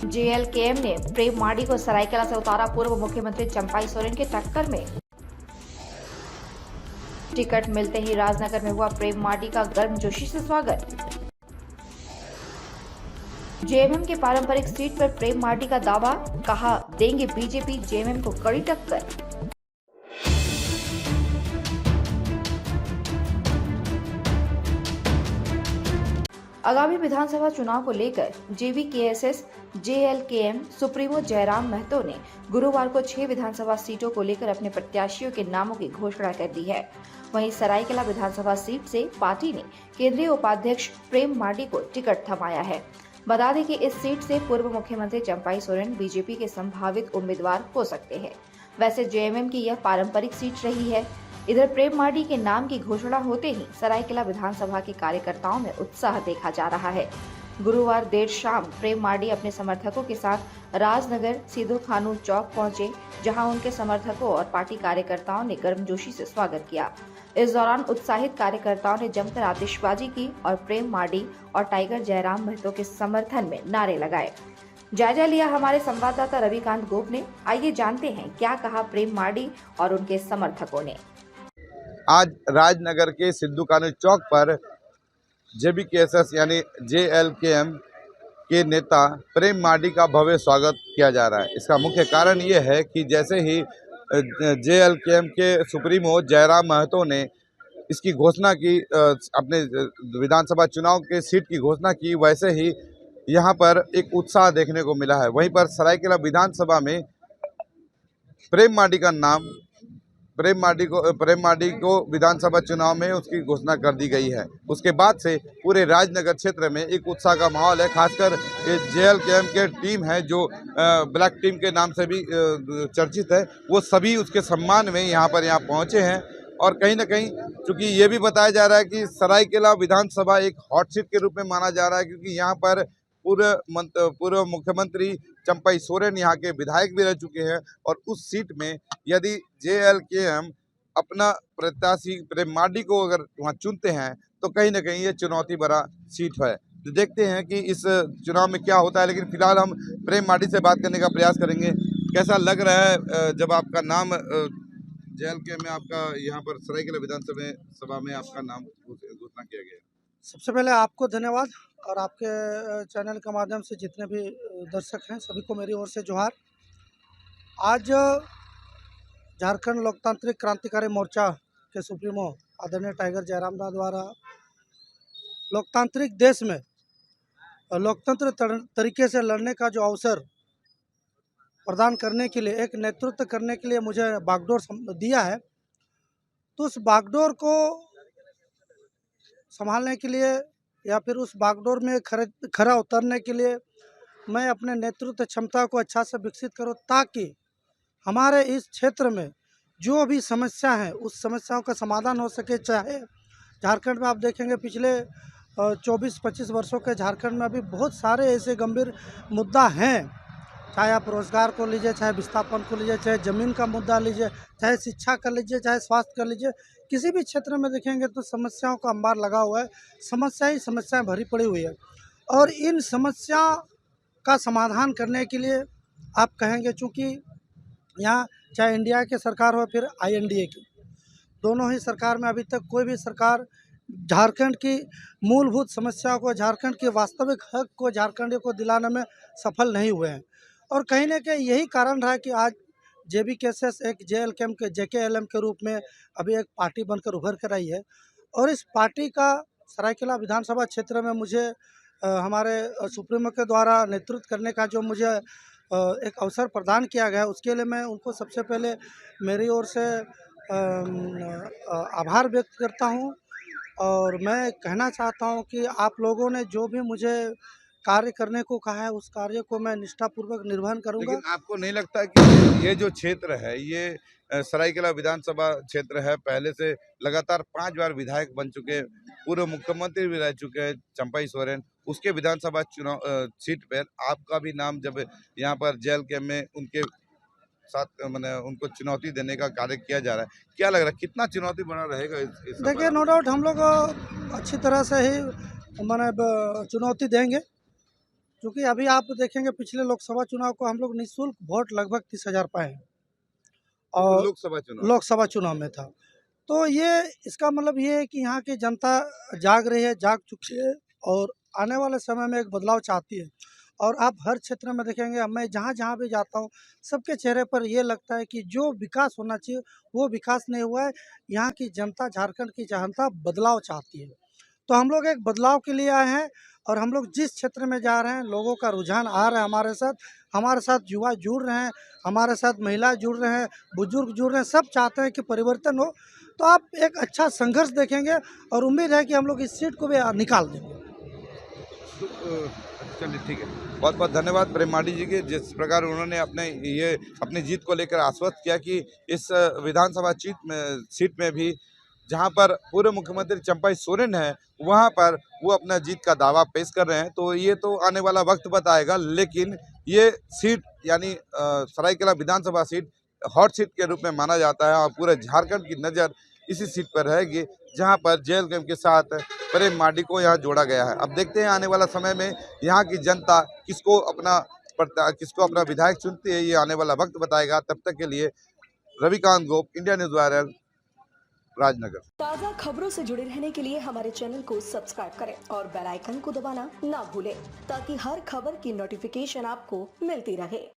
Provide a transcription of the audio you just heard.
JLKM ने प्रेम माडी को सरायकेला से उतारा। पूर्व मुख्यमंत्री चंपाई सोरेन के टक्कर में टिकट मिलते ही राजनगर में हुआ प्रेम माडी का गर्मजोशी से स्वागत। जेएमएम के पारंपरिक सीट पर प्रेम माडी का दावा, कहा देंगे बीजेपी जेएमएम को कड़ी टक्कर। आगामी विधानसभा चुनाव को लेकर जेवीकेएसएस जेएलकेएम सुप्रीमो जयराम महतो ने गुरुवार को 6 विधानसभा सीटों को लेकर अपने प्रत्याशियों के नामों की घोषणा कर दी है। वहीं सरायकेला विधानसभा सीट से पार्टी ने केंद्रीय उपाध्यक्ष प्रेम माडी को टिकट थमाया है। बता दें कि इस सीट से पूर्व मुख्यमंत्री चंपाई सोरेन बीजेपी के संभावित उम्मीदवार हो सकते हैं। वैसे जेएमएम की यह पारंपरिक सीट रही है। इधर प्रेम माडी के नाम की घोषणा होते ही सरायकेला विधानसभा के कार्यकर्ताओं में उत्साह देखा जा रहा है। गुरुवार देर शाम प्रेम माडी अपने समर्थकों के साथ राजनगर सीधो खानू चौक पहुंचे, जहां उनके समर्थकों और पार्टी कार्यकर्ताओं ने गर्मजोशी से स्वागत किया। इस दौरान उत्साहित कार्यकर्ताओं ने जमकर आतिशबाजी की और प्रेम माडी और टाइगर जयराम महतो के समर्थन में नारे लगाए। जायजा लिया हमारे संवाददाता रविकांत गोप ने। आइए जानते हैं क्या कहा प्रेम माडी और उनके समर्थकों ने। आज राजनगर के सिद्धू कानू चौक पर जेवीकेएसएस यानी जेएलकेएम के नेता प्रेम माडी का भव्य स्वागत किया जा रहा है। इसका मुख्य कारण ये है कि जैसे ही जेएलकेएम के सुप्रीमो जयराम महतो ने इसकी घोषणा की, अपने विधानसभा चुनाव के सीट की घोषणा की, वैसे ही यहाँ पर एक उत्साह देखने को मिला है। वहीं पर सरायकेला विधानसभा में प्रेम माडी को विधानसभा चुनाव में उसकी घोषणा कर दी गई है। उसके बाद से पूरे राजनगर क्षेत्र में एक उत्साह का माहौल है। खासकर जेएलकेएम के टीम है जो ब्लैक टीम के नाम से भी चर्चित है, वो सभी उसके सम्मान में यहाँ पहुँचे हैं। और कहीं ना कहीं चूँकि ये भी बताया जा रहा है कि सरायकेला विधानसभा एक हॉट सीट के रूप में माना जा रहा है, क्योंकि यहाँ पर पूर्व मुख्यमंत्री चंपाई सोरेन यहाँ के विधायक भी रह चुके हैं। और उस सीट में यदि जेएलकेएम अपना प्रत्याशी प्रेम माडी को अगर वहाँ चुनते हैं तो कहीं ना कहीं ये चुनौती भरा सीट है। तो देखते हैं कि इस चुनाव में क्या होता है। लेकिन फिलहाल हम प्रेम माडी से बात करने का प्रयास करेंगे। कैसा लग रहा है जब आपका नाम जेएलकेएम में, आपका यहाँ पर सरायकेला विधानसभा में आपका नाम घोषणा किया गया? सबसे पहले आपको धन्यवाद और आपके चैनल के माध्यम से जितने भी दर्शक हैं सभी को मेरी ओर से जोहार। आज झारखंड लोकतांत्रिक क्रांतिकारी मोर्चा के सुप्रीमो आदरणीय टाइगर जयराम द्वारा लोकतांत्रिक देश में लोकतंत्र तरीके से लड़ने का जो अवसर प्रदान करने के लिए, एक नेतृत्व करने के लिए मुझे बागडोर दिया है, तो उस बागडोर को संभालने के लिए या फिर उस बागडोर में खरा उतरने के लिए मैं अपने नेतृत्व क्षमता को अच्छा से विकसित करूं, ताकि हमारे इस क्षेत्र में जो भी समस्या है उस समस्याओं का समाधान हो सके। चाहे झारखंड में आप देखेंगे पिछले 24-25 वर्षों के झारखंड में अभी बहुत सारे ऐसे गंभीर मुद्दा हैं, चाहे आप रोजगार को लीजिए, चाहे विस्थापन को लीजिए, चाहे ज़मीन का मुद्दा लीजिए, चाहे शिक्षा कर लीजिए, चाहे स्वास्थ्य कर लीजिए, किसी भी क्षेत्र में देखेंगे तो समस्याओं का अंबार लगा हुआ है। समस्या ही समस्याएं भरी पड़ी हुई है। और इन समस्या का समाधान करने के लिए आप कहेंगे, चूँकि यहाँ चाहे इंडिया की सरकार हो फिर आईएनडीए की, दोनों ही सरकार में अभी तक कोई भी सरकार झारखंड की मूलभूत समस्याओं को, झारखंड के वास्तविक हक को झारखंडियों को दिलाने में सफल नहीं हुए हैं। और कहीं ना कहीं यही कारण रहा कि आज जेवीकेएसएस एक जेएलकेएम के जेकेएलएम के रूप में अभी एक पार्टी बनकर उभर कर आई है। और इस पार्टी का सरायकेला विधानसभा क्षेत्र में मुझे हमारे सुप्रीमो के द्वारा नेतृत्व करने का जो मुझे एक अवसर प्रदान किया गया, उसके लिए मैं उनको सबसे पहले मेरी ओर से आभार व्यक्त करता हूं। और मैं कहना चाहता हूं कि आप लोगों ने जो भी मुझे कार्य करने को कहा है उस कार्य को मैं निष्ठापूर्वक निर्वहन करूंगा। लेकिन आपको नहीं लगता कि ये जो क्षेत्र है, ये सरायकेला विधानसभा क्षेत्र है, पहले से लगातार 5 बार विधायक बन चुके, पूर्व मुख्यमंत्री भी रह चुके हैं चंपाई सोरेन, उसके विधानसभा चुनाव सीट पर आपका भी नाम जब यहाँ पर जेएलकेएम में उनके साथ मैंने उनको चुनौती देने का कार्य किया जा रहा है, क्या लग रहा है कितना चुनौती बना रहेगा इस देखिए, नो डाउट हम लोग अच्छी तरह से ही मैंने चुनौती देंगे। क्योंकि अभी आप देखेंगे पिछले लोकसभा चुनाव को हम लोग निःशुल्क वोट लगभग 30,000 पाए हैं और लोकसभा चुनाव में था। तो ये इसका मतलब ये है कि यहाँ की जनता जाग रही है, जाग चुकी है और आने वाले समय में एक बदलाव चाहती है। और आप हर क्षेत्र में देखेंगे, मैं जहाँ भी जाता हूँ, सबके चेहरे पर ये लगता है कि जो विकास होना चाहिए वो विकास नहीं हुआ है। यहाँ की जनता, झारखंड की जनता बदलाव चाहती है। तो हम लोग एक बदलाव के लिए आए हैं और हम लोग जिस क्षेत्र में जा रहे हैं, लोगों का रुझान आ रहा है हमारे साथ युवा जुड़ रहे हैं, हमारे साथ महिला जुड़ रहे हैं, बुजुर्ग जुड़ रहे हैं, सब चाहते हैं कि परिवर्तन हो। तो आप एक अच्छा संघर्ष देखेंगे और उम्मीद है कि हम लोग इस सीट को भी निकाल देंगे। चलिए ठीक है, बहुत बहुत धन्यवाद प्रेम माडी जी के, जिस प्रकार उन्होंने अपनी जीत को लेकर आश्वस्त किया कि इस विधानसभा सीट में भी जहां पर पूर्व मुख्यमंत्री चंपाई सोरेन है, वहां पर वो अपना जीत का दावा पेश कर रहे हैं। तो ये तो आने वाला वक्त बताएगा, लेकिन ये सीट यानी सरायकेला विधानसभा सीट हॉट सीट के रूप में माना जाता है और पूरे झारखंड की नज़र इसी सीट पर रहेगी, जहां पर JLKM के साथ प्रेम माडी को यहाँ जोड़ा गया है। अब देखते हैं आने वाला समय में यहाँ की जनता किसको अपना विधायक चुनती है, ये आने वाला वक्त बताएगा। तब तक के लिए रविकांत गोप, इंडिया न्यूज़ वायरल, राजनगर। ताज़ा खबरों से जुड़े रहने के लिए हमारे चैनल को सब्सक्राइब करें और बेल आइकन को दबाना ना भूलें, ताकि हर खबर की नोटिफिकेशन आपको मिलती रहे।